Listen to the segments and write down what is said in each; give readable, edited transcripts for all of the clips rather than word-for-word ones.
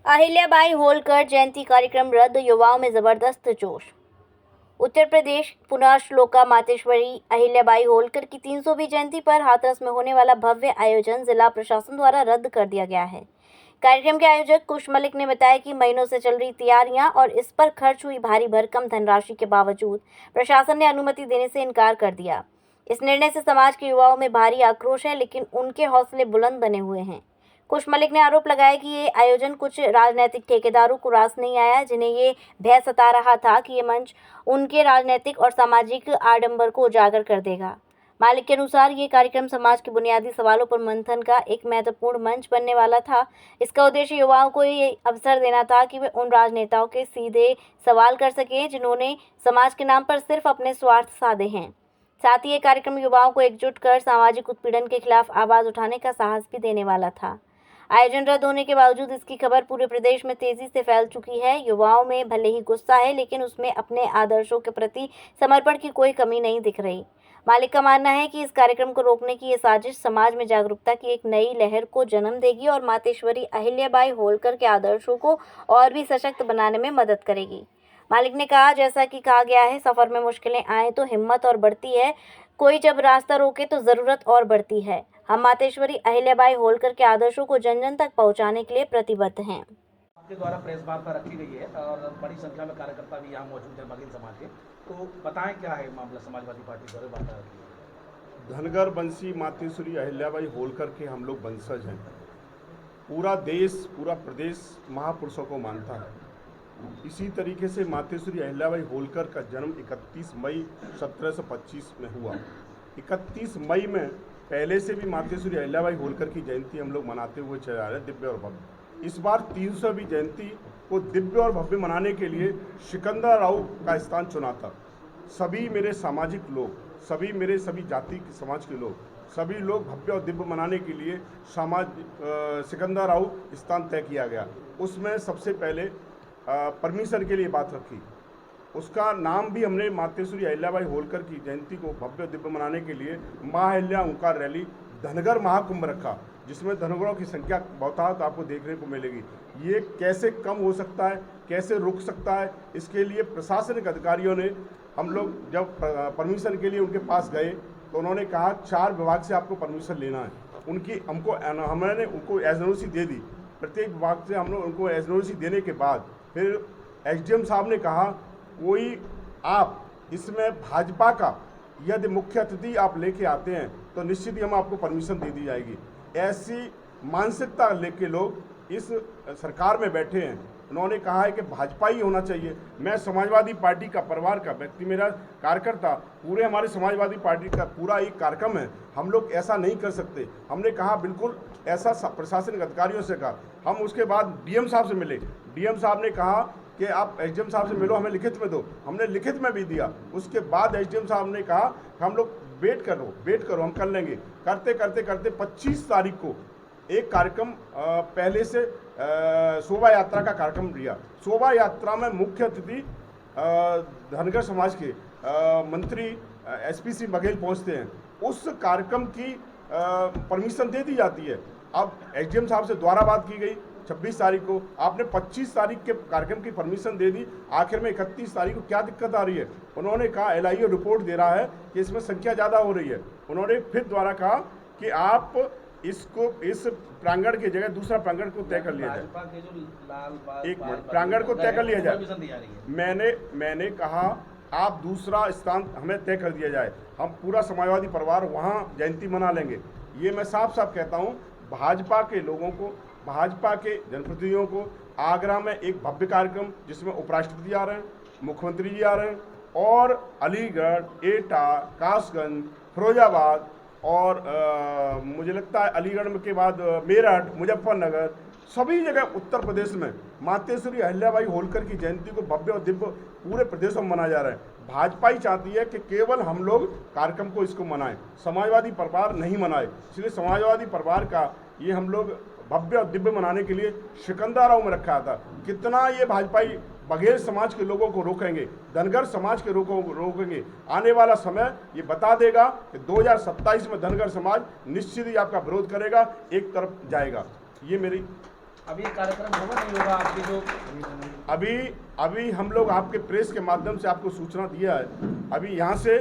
अहिल्याबाई होलकर जयंती कार्यक्रम रद्द, युवाओं में जबरदस्त जोश। उत्तर प्रदेश पुण्यश्लोका मातेश्वरी अहिल्याबाई होलकर की 300वीं जयंती पर हाथरस में होने वाला भव्य आयोजन जिला प्रशासन द्वारा रद्द कर दिया गया है। कार्यक्रम के आयोजक कुश मलिक ने बताया कि महीनों से चल रही तैयारियां और इस पर खर्च हुई भारी भरकम धनराशि के बावजूद प्रशासन ने अनुमति देने से इनकार कर दिया। इस निर्णय से समाज के युवाओं में भारी आक्रोश है, लेकिन उनके हौसले बुलंद बने हुए हैं। कुश मलिक ने आरोप लगाया कि ये आयोजन कुछ राजनीतिक ठेकेदारों को रास नहीं आया, जिन्हें ये भय सता रहा था कि ये मंच उनके राजनीतिक और सामाजिक आडंबर को उजागर कर देगा। मालिक के अनुसार ये कार्यक्रम समाज के बुनियादी सवालों पर मंथन का एक महत्वपूर्ण मंच बनने वाला था। इसका उद्देश्य युवाओं को ये अवसर देना था कि वे उन राजनेताओं के सीधे सवाल कर सकें जिन्होंने समाज के नाम पर सिर्फ अपने स्वार्थ साधे हैं। साथ ही ये कार्यक्रम युवाओं को एकजुट कर सामाजिक उत्पीड़न के खिलाफ आवाज उठाने का साहस भी देने वाला था। आयोजन रद्द होने के बावजूद इसकी खबर पूरे प्रदेश में तेजी से फैल चुकी है। युवाओं में भले ही गुस्सा है, लेकिन उसमें अपने आदर्शों के प्रति समर्पण की कोई कमी नहीं दिख रही। मालिक का मानना है कि इस कार्यक्रम को रोकने की ये साजिश समाज में जागरूकता की एक नई लहर को जन्म देगी और मातेश्वरी अहिल्याबाई होलकर के आदर्शों को और भी सशक्त बनाने में मदद करेगी। मालिक ने कहा, जैसा कि कहा गया है, सफर में मुश्किलें आए तो हिम्मत और बढ़ती है, कोई जब रास्ता रोके तो जरूरत और बढ़ती है। हम मातेश्वरी अहिल्याबाई होलकर के आदर्शों को जन जन तक पहुंचाने के लिए प्रतिबद्ध हैं। आपके द्वारा प्रेस वार्ता रखी गई है और बड़ी संख्या में कार्यकर्ता भी यहाँ मौजूद हैं बघेल समाज के, तो बताएं क्या है मामला। समाजवादी पार्टी द्वारा वार्ता रखी है। धनगर वंशी मातेश्वरी अहिल्याबाई होलकर के हम लोग वंशज हैं। पूरा देश, पूरा प्रदेश महापुरुषों को मानता है। इसी तरीके से मातेश्वरी अहिल्याबाई होलकर का जन्म 31 मई 1725 में हुआ। 31 मई में पहले से भी मातेश्वरी अहिल्याबाई होलकर की जयंती हम लोग मनाते हुए चले आ रहे हैं, दिव्य और भव्य। इस बार 300वीं जयंती को दिव्य और भव्य मनाने के लिए सिकंदराव का स्थान चुना था। सभी मेरे सामाजिक लोग, सभी जाति समाज के लोग, सभी लोग भव्य और दिव्य मनाने के लिए सिकंदराव स्थान तय किया गया। उसमें सबसे पहले परमिशन के लिए बात रखी। उसका नाम भी हमने मातेश्वरी अहिल्याबाई होलकर की जयंती को भव्य दिव्य मनाने के लिए माँ अहिल्या ओंकार रैली धनगर महाकुंभ रखा, जिसमें धनगरों की संख्या बहुत आपको देखने को मिलेगी। ये कैसे कम हो सकता है, कैसे रुक सकता है, इसके लिए प्रशासनिक अधिकारियों ने, हम लोग जब परमिशन के लिए उनके पास गए तो उन्होंने कहा 4 विभाग से आपको परमिशन लेना है। हमने उनको एसओसी दे दी। प्रत्येक विभाग से हम लोग उनको एसओसी देने के बाद फिर एसडीएम साहब ने कहा, कोई आप इसमें भाजपा का यदि मुख्य अतिथि आप लेके आते हैं तो निश्चित ही हम आपको परमिशन दे दी जाएगी। ऐसी मानसिकता लेके लोग इस सरकार में बैठे हैं। उन्होंने कहा है कि भाजपा ही होना चाहिए। मैं समाजवादी पार्टी का परिवार का व्यक्ति, मेरा कार्यकर्ता, पूरे हमारे समाजवादी पार्टी का पूरा एक कार्यक्रम है। हम लोग ऐसा नहीं कर सकते। हमने कहा बिल्कुल ऐसा प्रशासनिक अधिकारियों से कहा। हम उसके बाद डीएम साहब से मिले। डीएम साहब ने कहा कि आप एसडीएम साहब से मिलो, हमें लिखित में दो। हमने लिखित में भी दिया। उसके बाद एसडीएम साहब ने कहा हम लोग वेट करो, हम कर लेंगे। करते करते करते 25 तारीख को एक कार्यक्रम पहले से शोभा यात्रा का कार्यक्रम लिया। शोभा यात्रा में मुख्य अतिथि धनगर समाज के मंत्री एसपी श्री बघेल पहुंचते हैं। उस कार्यक्रम की परमिशन दे दी जाती है। अब एसडीएम साहब से दोबारा बात की गई 26 तारीख को। आपने 25 तारीख के कार्यक्रम की परमिशन दे दी, आखिर में 31 तारीख को क्या दिक्कत आ रही है? उन्होंने कहा एलआईओ रिपोर्ट दे रहा है कि इसमें संख्या ज़्यादा हो रही है। उन्होंने फिर दोबारा कहा कि आप इसको इस प्रांगण की जगह दूसरा प्रांगण को तय कर लिया जाए। एक मिनट, प्रांगण को तय कर लिया जाए। मैंने कहा आप दूसरा स्थान हमें तय कर दिया जाए, हम पूरा समाजवादी परिवार वहाँ जयंती मना लेंगे। ये मैं साफ साफ कहता हूँ भाजपा के लोगों को, भाजपा के जनप्रतिनिधियों को। आगरा में एक भव्य कार्यक्रम जिसमें उपराष्ट्रपति आ रहे हैं, मुख्यमंत्री जी आ रहे हैं, और अलीगढ़, एटा, कासगंज, फिरोजाबाद और मुझे लगता है अलीगढ़ के बाद मेरठ, मुजफ्फरनगर, सभी जगह उत्तर प्रदेश में मातेश्वरी अहिल्याबाई होलकर की जयंती को भव्य और दिव्य पूरे प्रदेश में मनाया जा रहा है। भाजपा ही चाहती है कि केवल हम लोग कार्यक्रम को इसको मनाएं, समाजवादी परिवार नहीं मनाए। इसलिए समाजवादी परिवार का ये हम लोग भव्य और दिव्य मनाने के लिए सिकंदराव में रखा था। कितना ये भाजपाई बघेल समाज के लोगों को रोकेंगे, धनगर समाज के लोगों को रोकेंगे, आने वाला समय ये बता देगा कि 2027 में धनगर समाज निश्चित ही आपका विरोध करेगा, एक तरफ जाएगा। ये मेरी अभी ये कार्यक्रम होगा नहीं होगा आपकी जो अभी हम लोग आपके प्रेस के माध्यम से आपको सूचना दिया है। अभी यहाँ से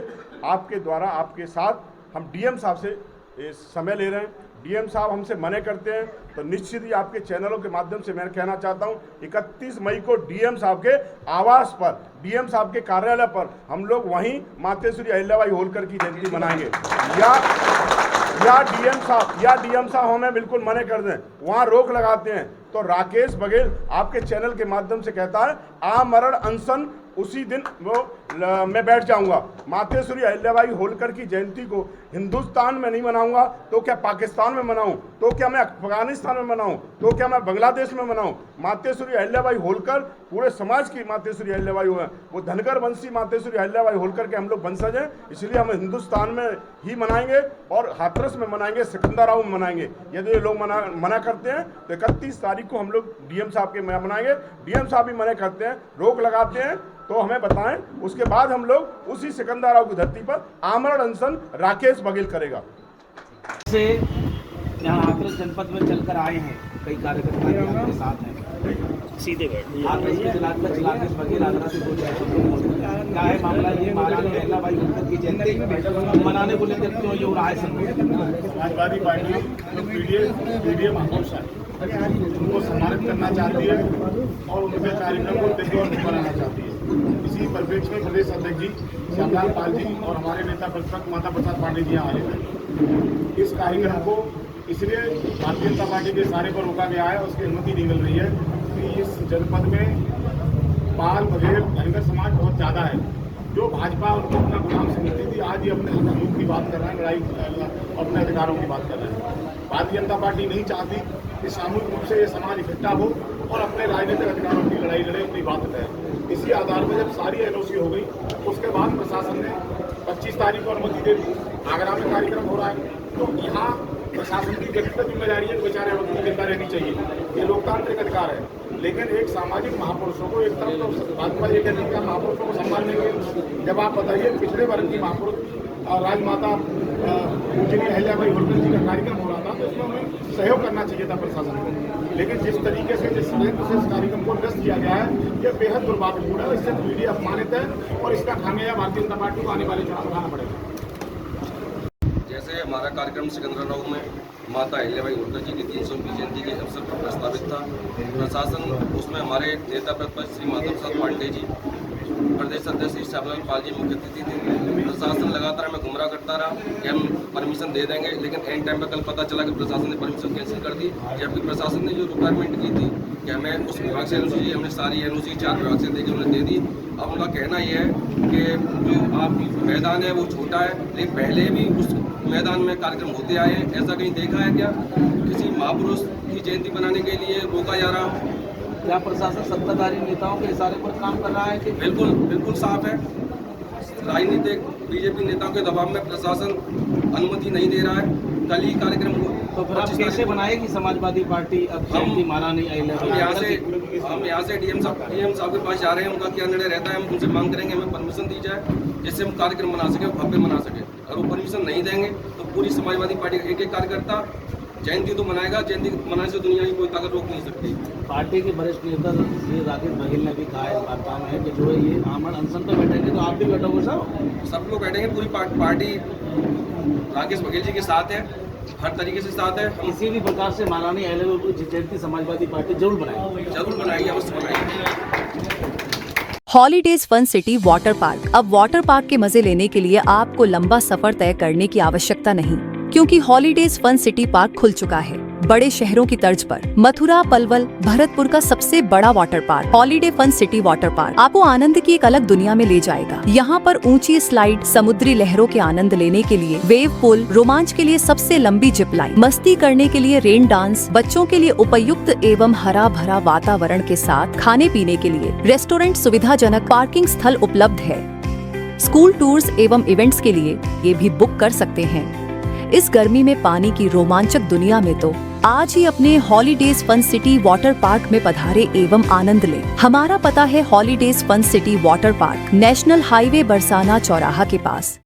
आपके द्वारा आपके साथ हम डीएम साहब से समय ले रहे हैं। डीएम साहब हमसे मना करते हैं तो निश्चित ही आपके चैनलों के माध्यम से मैं कहना चाहता हूं 31 मई को डीएम साहब के आवास पर, डीएम साहब के कार्यालय पर हम लोग वहीं मातेश्वरी अहिल्याबाई होलकर की जयंती मनाएंगे। या डीएम साहब हमें बिल्कुल मना कर दें, वहां रोक लगाते हैं तो राकेश बघेल आपके चैनल के माध्यम से कहता है आमरण अनशन उसी दिन मैं बैठ जाऊंगा। मातेश्वरी अहिल्याबाई होलकर की जयंती को हिंदुस्तान में नहीं मनाऊंगा तो क्या पाकिस्तान में मनाऊं, तो क्या मैं अफगानिस्तान में मनाऊं, तो क्या मैं बांग्लादेश में मनाऊं। मातेश्वरी अहिल्याबाई होलकर पूरे समाज की मातेश्वरी अहिल्याबाई हुए, वो धनगर वंशी मातेश्वरी अहिल्याबाई होलकर के हम लोग वंशज हैं, इसलिए हम हिंदुस्तान में ही मनाएंगे और हाथरस में मनाएंगे, सिकंदराबाद में मनाएंगे। यदि ये लोग मना करते हैं तो 31 तारीख को हम लोग डीएम साहब के मनाएंगे। डीएम साहब भी मना करते हैं, रोक लगाते हैं तो हमें बताएं, उसके बाद हम लोग उसी सिकंदराबाद की धरती पर आमरण अनशन राकेश बघेल करेगा। से यहाँ हाथरस जनपद में चलकर आए हैं, कई कार्यकर्ता आपके साथ हैं, सीधे बैठ हाथरस के जिलाध्यक्ष राकेश बघेल आगरा से क्या है मामला? ये महारानी अहिल्याबाई होलकर की जयंती मनाने को लेकर क्यों ये हो रहा है? समाजवादी पार्टी पीडीए महापुरुष है, उनको सम्मानित करना चाहती है और उनके कार्यक्रम को तेजी और बनाना चाहती है। इसी परिप्रेक्ष्य में प्रदेश अध्यक्ष जी श्यामलाल पाल जी और हमारे नेता प्रतिपक्ष माता प्रसाद पांडे जी यहाँ आए हैं। इस कार्यक्रम को इसलिए भारतीय जनता पार्टी के इशारे पर रोका गया है, उसकी अनुमति नहीं मिल रही है कि इस जनपद में पाल बघेल धनगर समाज बहुत ज़्यादा है। जो भाजपा उनको अपना गुलाम समझती थी, आज ये अपने हकूक़ की बात कर रहे हैं, लड़ाई अपने अधिकारों की बात कर रहे हैं। भारतीय जनता पार्टी नहीं चाहती कि सामूहिक रूप से ये समाज इकट्ठा हो और अपने राजनीतिक अधिकारों की लड़ाई लड़े, अपनी बात करें। इसी आधार पर जब सारी एनओसी हो गई उसके बाद प्रशासन ने 25 तारीख को अनुमति दे दी। आगरा में कार्यक्रम हो रहा है तो यहाँ प्रशासन की व्यक्तिगत जिम्मेदारी है, बेचारे वक्त जिंदा रहनी चाहिए, ये लोकतांत्रिक अधिकार है। लेकिन एक सामाजिक महापुरुषों को एक तरफ तो भाजपा ये कहती है महापुरुषों को सम्मान देंगे, जब आप बताइए पिछड़े वर्ग की महापुरुष राजमाता पूजनीय अहिल्याबाई होलकर जी का कार्यक्रम हो रहा था तो इसमें हमें सहयोग करना चाहिए था प्रशासन को। लेकिन जिस तरीके से जिस इस कार्यक्रम को निरस्त किया गया है ये बेहद दुर्भाग्यपूर्ण है, इससे मीडिया अपमानित है और इसका खामियाजा भारतीय जनता पार्टी को आने वाले चुनाव उठाना पड़ेगा। जैसे हमारा कार्यक्रम सिकंदराबाद में माता अहिल्याबाई होलकर जी की 300वीं जयंती के अवसर पर प्रस्तावित था, प्रशासन उसमें हमारे नेता प्रतिपक्ष श्री माता प्रसाद पांडे जी, प्रदेश अध्यक्ष श्री श्यामलाल पाल जी मुख्य अतिथि थे। प्रशासन लगातार हमें गुमराह करता रहा कि हम परमिशन दे देंगे, लेकिन एंड टाइम पर कल पता चला कि प्रशासन ने परमिशन कैंसिल कर दी, जबकि प्रशासन ने जो रिक्वायरमेंट की थी कि हमें उस विभाग से एनओसी, हमने सारी एनओसी 4 विभाग से देकर उन्हें दे दी। अब उनका कहना यह है कि जो आप मैदान है वो छोटा है, लेकिन पहले भी उस मैदान में कार्यक्रम होते आए हैं। ऐसा कहीं देखा है क्या किसी महापुरुष की जयंती बनाने के लिए रोका जा रहा हो? क्या प्रशासन सत्ताधारी नेताओं के इशारे पर काम कर रहा है कि? बिल्कुल साफ है, राजनीतिक बीजेपी नेताओं के दबाव में प्रशासन अनुमति नहीं दे रहा है। कल ही कार्यक्रम हुआ तो फिर आप कैसे बनाएगी समाजवादी पार्टी अब जयंती महारानी अहिल्याबाई? हम यहाँ से डीएम साहब के पास जा रहे हैं, उनका क्या निर्णय रहता है हम उनसे मांग करेंगे हमें परमिशन दी जाए जिससे हम कार्यक्रम बना सके, भव्य बना सके। अगर वो परमिशन नहीं देंगे तो पूरी समाजवादी पार्टी का एक कार्यकर्ता जयंती तो मनाएगा, जयंती मनाने से दुनिया की कोई ताकत रोक नहीं सकती। पार्टी के वरिष्ठ नेता श्री राकेश बघेल ने भी कहा इस वार्ता में कि जो है ये आमरण अनशन पर बैठेंगे तो आप भी बैठोगे सब लोग बैठेंगे, पूरी पार्टी राकेश बघेल जी के साथ है, हर तरीके से साथ है। किसी भी प्रकार से महारानी अहिल्याबाई की जयंती समाजवादी पार्टी जरूर बनाएगी, अवश्य बनाएगी। Holidays fun city water park. अब वाटर पार्क के मजे लेने के लिए आपको लंबा सफर तय करने की आवश्यकता नहीं, क्योंकि हॉलीडेज फन सिटी पार्क खुल चुका है। बड़े शहरों की तर्ज पर मथुरा, पलवल, भरतपुर का सबसे बड़ा water park holiday fun city water park आपको आनंद की एक अलग दुनिया में ले जाएगा। यहाँ पर ऊंची स्लाइड, समुद्री लहरों के आनंद लेने के लिए वेव पूल, रोमांच के लिए सबसे लंबी जिप लाइन, मस्ती करने के लिए रेन डांस, बच्चों के लिए उपयुक्त एवं हरा भरा वातावरण के साथ खाने पीने के लिए रेस्टोरेंट, सुविधाजनक पार्किंग स्थल उपलब्ध है। स्कूल टूर्स एवं इवेंट्स के लिए ये भी बुक कर सकते हैं। इस गर्मी में पानी की रोमांचक दुनिया में तो आज ही अपने holidays fun city water park में पधारे एवं आनंद लें। हमारा पता है holidays fun city water park, national highway Barsana चौराहा के पास।